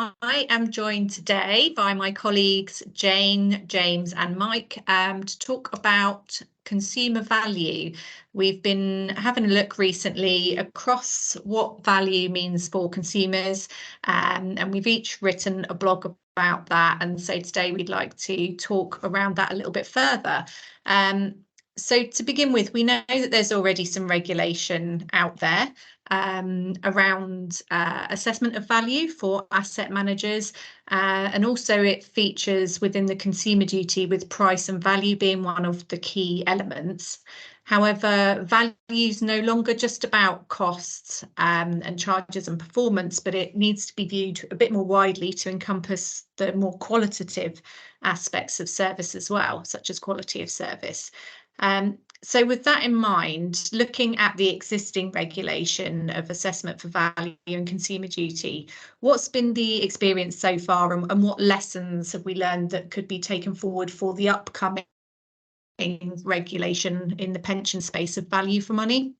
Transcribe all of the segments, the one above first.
I am joined today by my colleagues Jane, James and Mike to talk about consumer value. We've been having a look recently across what value means for consumers, and we've each written a blog about that. And so today we'd like to talk around that a little bit further. So to begin with, we know that there's already some regulation out there around assessment of value for asset managers, and also it features within the Consumer Duty, with price and value being one of the key elements. However, value is no longer just about costs and charges and performance, but it needs to be viewed a bit more widely to encompass the more qualitative aspects of service as well, such as quality of service. So with that in mind, looking at the existing regulation of assessment for value and Consumer Duty, what's been the experience so far, and what lessons have we learned that could be taken forward for the upcoming regulation in the pension space of value for money?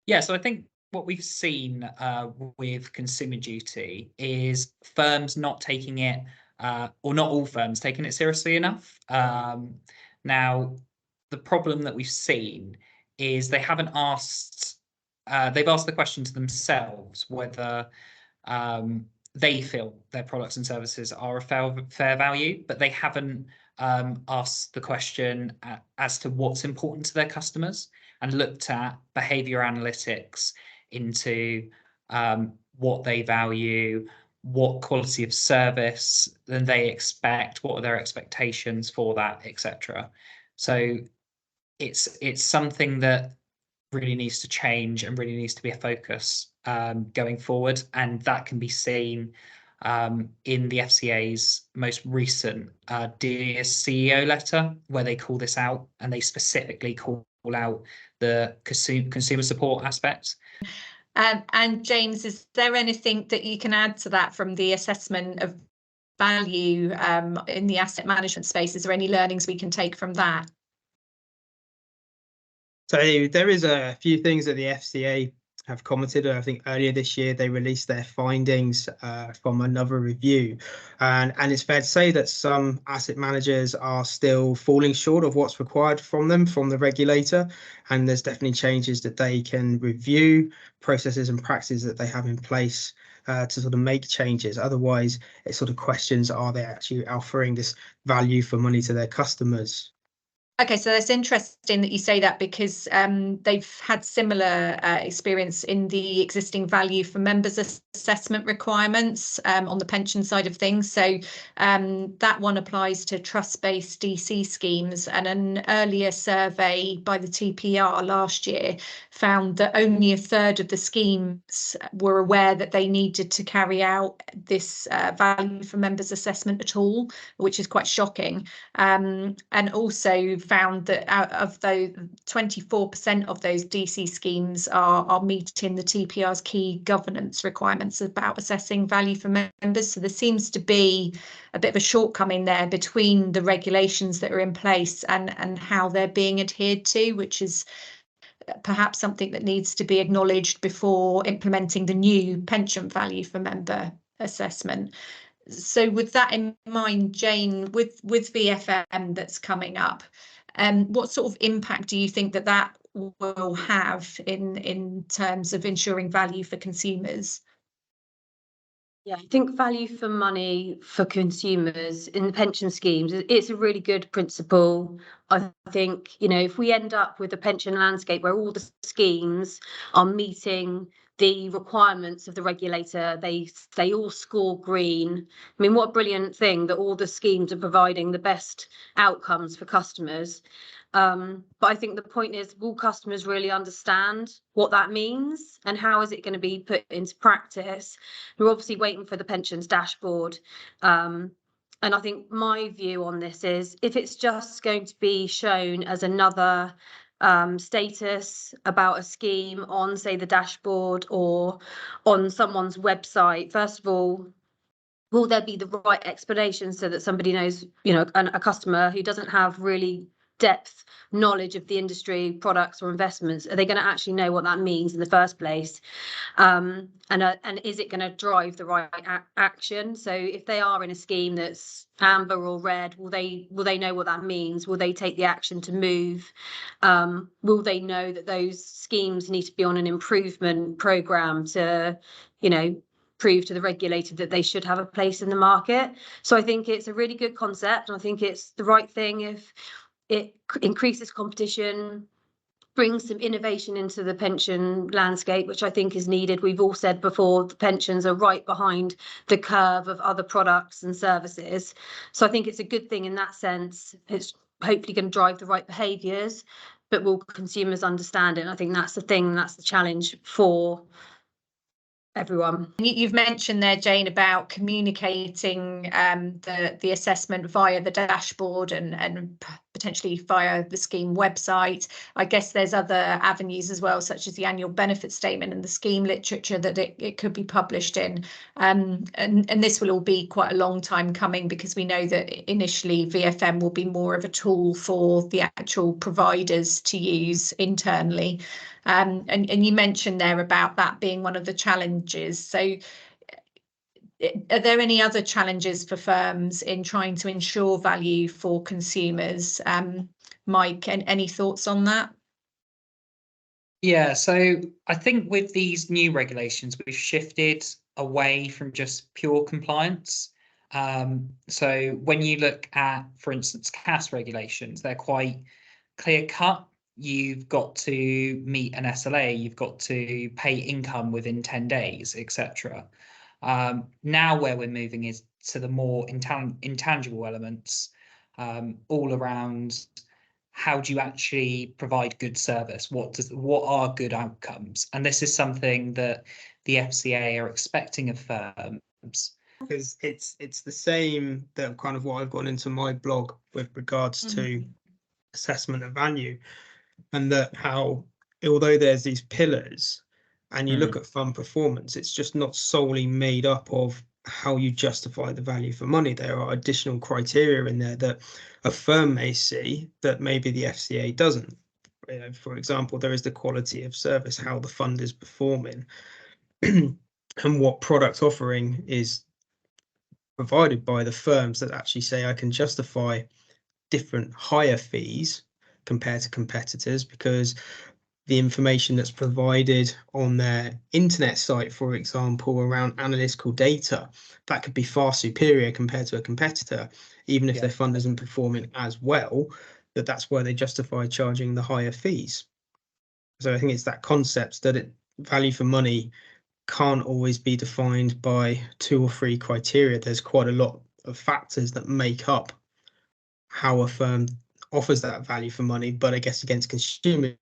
Yeah, so I think what we've seen with Consumer Duty is firms not taking it, or not all firms taking it seriously enough. Now, the problem that we've seen is they haven't asked, they've asked the question to themselves whether they feel their products and services are a fair value, but they haven't asked the question as to what's important to their customers and looked at behavior analytics into what they value, what quality of service then they expect, what are their expectations for that, etc. So it's something that really needs to change and really needs to be a focus going forward, and that can be seen in the FCA's most recent Dear CEO letter, where they call this out and they specifically call out the consumer support aspect. And James, is there anything that you can add to that from the assessment of value in the asset management space? Is there any learnings we can take from that? So there is a few things that the FCA have commented. I think earlier this year they released their findings from another review, and it's fair to say that some asset managers are still falling short of what's required from them from the regulator, and there's definitely changes that they can review, processes and practices that they have in place to sort of make changes. Otherwise, it sort of questions, are they actually offering this value for money to their customers? Okay, so that's interesting that you say that, because they've had similar experience in the existing value for members assessment requirements on the pension side of things. So that one applies to trust-based DC schemes, and an earlier survey by the TPR last year found that only a third of the schemes were aware that they needed to carry out this value for members assessment at all, which is quite shocking. And also found that out of those, 24% of those DC schemes are meeting the TPR's key governance requirements about assessing value for members. So there seems to be a bit of a shortcoming there between the regulations that are in place and how they're being adhered to, which is perhaps something that needs to be acknowledged before implementing the new pension value for member assessment. So with that in mind, Jane, with VFM that's coming up, what sort of impact do you think that will have in terms of ensuring value for consumers? Yeah, I think value for money for consumers in the pension schemes, it's a really good principle. I think, if we end up with a pension landscape where all the schemes are meeting the requirements of the regulator, they all score green. I mean, what a brilliant thing that all the schemes are providing the best outcomes for customers. But I think the point is, will customers really understand what that means and how is it going to be put into practice? We're obviously waiting for the pensions dashboard. And I think my view on this is, if it's just going to be shown as another status about a scheme on, say, the dashboard or on someone's website, first of all, will there be the right explanation so that somebody knows, a customer who doesn't have really depth knowledge of the industry, products or investments? Are they going to actually know what that means in the first place? And is it going to drive the right action? So if they are in a scheme that's amber or red, will they know what that means? Will they take the action to move? Will they know that those schemes need to be on an improvement programme to, you know, prove to the regulator that they should have a place in the market? So I think it's a really good concept, and I think it's the right thing if it increases competition, brings some innovation into the pension landscape, which I think is needed. We've all said before, the pensions are right behind the curve of other products and services. So I think it's a good thing in that sense. It's hopefully going to drive the right behaviours, but will consumers understand it? And I think that's the thing, that's the challenge for everyone. You've mentioned there, Jane, about communicating the assessment via the dashboard and potentially via the scheme website. I guess there's other avenues as well, such as the annual benefit statement and the scheme literature that it could be published in. And this will all be quite a long time coming, because we know that initially VFM will be more of a tool for the actual providers to use internally. And you mentioned there about that being one of the challenges. So are there any other challenges for firms in trying to ensure value for consumers? Mike, any thoughts on that? Yeah, so I think with these new regulations, we've shifted away from just pure compliance. So when you look at, for instance, CAS regulations, they're quite clear cut. You've got to meet an SLA, you've got to pay income within 10 days, etc. Now where we're moving is to the more intangible elements, all around how do you actually provide good service? What are good outcomes? And this is something that the FCA are expecting of firms. Because it's the same that kind of what I've gone into my blog with regards to assessment of value. And that how, although there's these pillars and you look at fund performance, it's just not solely made up of how you justify the value for money. There are additional criteria in there that a firm may see that maybe the FCA doesn't. You know, for example, there is the quality of service, how the fund is performing, and what product offering is provided by the firms that actually say I can justify different higher fees compared to competitors, because the information that's provided on their internet site, for example, around analytical data, that could be far superior compared to a competitor, even if their fund isn't performing as well, that's why they justify charging the higher fees. So I think it's that concept that value for money can't always be defined by 2 or 3 criteria. There's quite a lot of factors that make up how a firm offers that value for money, but I guess against consumers,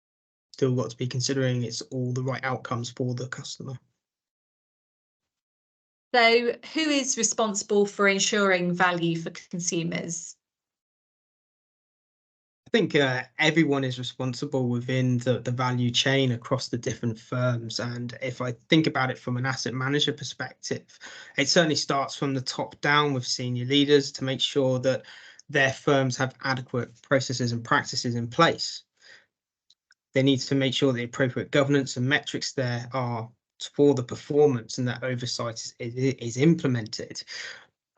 still got to be considering it's all the right outcomes for the customer. So who is responsible for ensuring value for consumers? I think everyone is responsible within the value chain across the different firms. And if I think about it from an asset manager perspective, it certainly starts from the top down with senior leaders to make sure that their firms have adequate processes and practices in place. They need to make sure the appropriate governance and metrics there are for the performance and that oversight is implemented.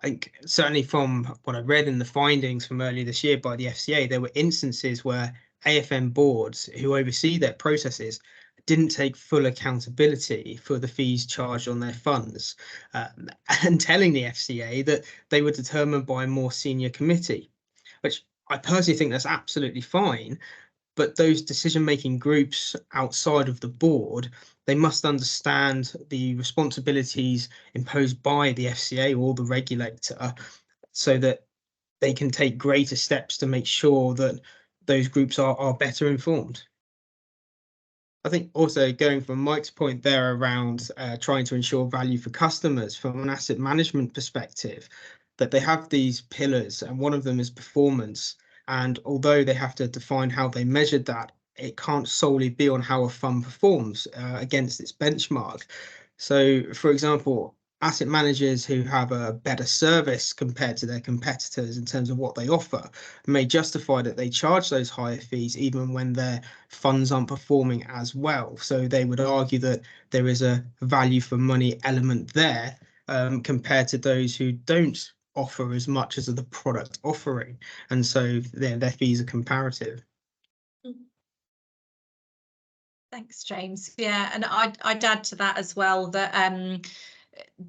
I think certainly from what I read in the findings from earlier this year by the FCA, there were instances where AFM boards who oversee their processes didn't take full accountability for the fees charged on their funds, and telling the FCA that they were determined by a more senior committee, which I personally think that's absolutely fine. But those decision-making groups outside of the board, they must understand the responsibilities imposed by the FCA or the regulator, so that they can take greater steps to make sure that those groups are better informed. I think also going from Mike's point there around trying to ensure value for customers from an asset management perspective, that they have these pillars and one of them is performance. And although they have to define how they measured that, it can't solely be on how a fund performs against its benchmark. So, for example, asset managers who have a better service compared to their competitors in terms of what they offer may justify that they charge those higher fees even when their funds aren't performing as well. So they would argue that there is a value for money element there, compared to those who don't offer as much as the product offering, and so their fees are comparative. Thanks, James. Yeah, and I'd add to that as well that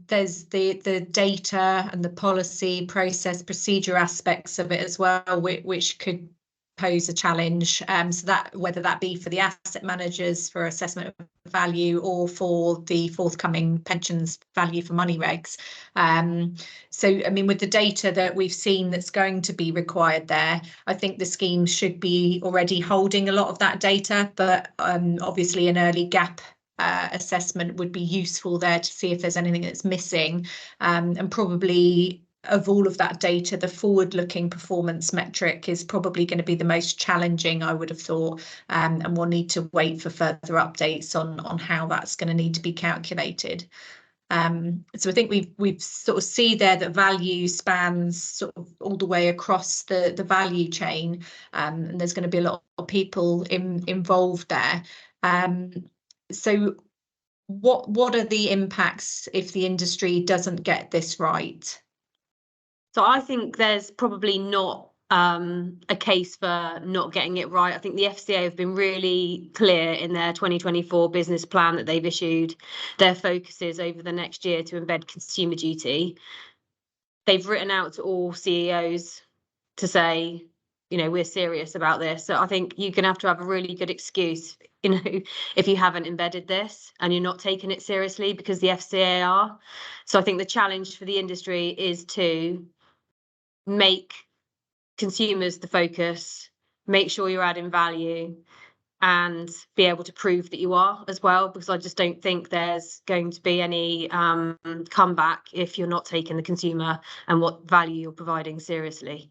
there's the data and the policy, process, procedure aspects of it as well, which could pose a challenge. So that whether that be for the asset managers for assessment of value or for the forthcoming pensions value for money regs. So, I mean, with the data that we've seen that's going to be required there, I think the scheme should be already holding a lot of that data, but obviously an early gap assessment would be useful there to see if there's anything that's missing, and probably of all of that data, the forward-looking performance metric is probably going to be the most challenging, I would have thought, and we'll need to wait for further updates on how that's going to need to be calculated. So I think we've sort of see there that value spans sort of all the way across the value chain, and there's going to be a lot of people involved there. So what are the impacts if the industry doesn't get this right? So I think there's probably not a case for not getting it right. I think the FCA have been really clear in their 2024 business plan that they've issued their focuses over the next year to embed Consumer Duty. They've written out to all CEOs to say, you know, we're serious about this. So I think you're going to have a really good excuse, you know, if you haven't embedded this and you're not taking it seriously, because the FCA are. So I think the challenge for the industry is to make consumers the focus, make sure you're adding value, and be able to prove that you are as well, because I just don't think there's going to be any comeback if you're not taking the consumer and what value you're providing seriously.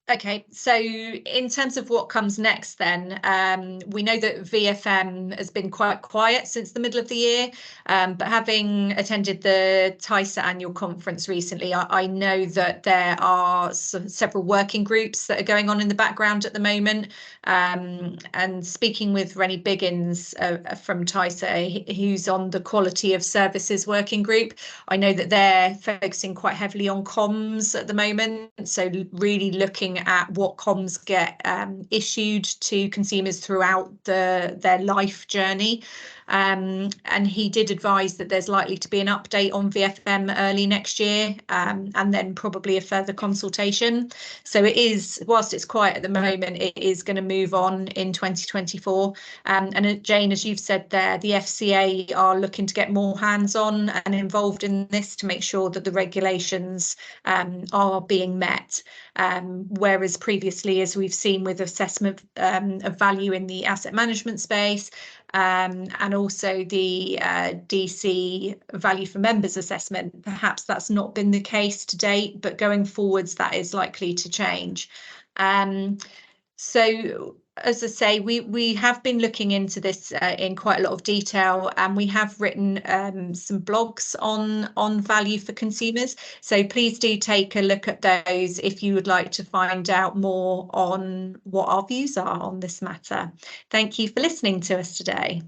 Okay, so in terms of what comes next then, we know that VFM has been quite quiet since the middle of the year, but having attended the TISA annual conference recently, I know that there are several working groups that are going on in the background at the moment, and speaking with Rennie Biggins from TISA, who's on the Quality of Services working group, I know that they're focusing quite heavily on comms at the moment, so really looking at what comms get issued to consumers throughout their life journey. And he did advise that there's likely to be an update on VFM early next year, and then probably a further consultation. So it is, whilst it's quiet at the moment, it is going to move on in 2024. And Jane, as you've said there, the FCA are looking to get more hands-on and involved in this to make sure that the regulations are being met. Whereas previously, as we've seen with assessment of value in the asset management space, and also the DC value for members assessment, perhaps that's not been the case to date, but going forwards, that is likely to change. So, as I say, we have been looking into this in quite a lot of detail, and we have written some blogs on value for consumers. So please do take a look at those if you would like to find out more on what our views are on this matter. Thank you for listening to us today.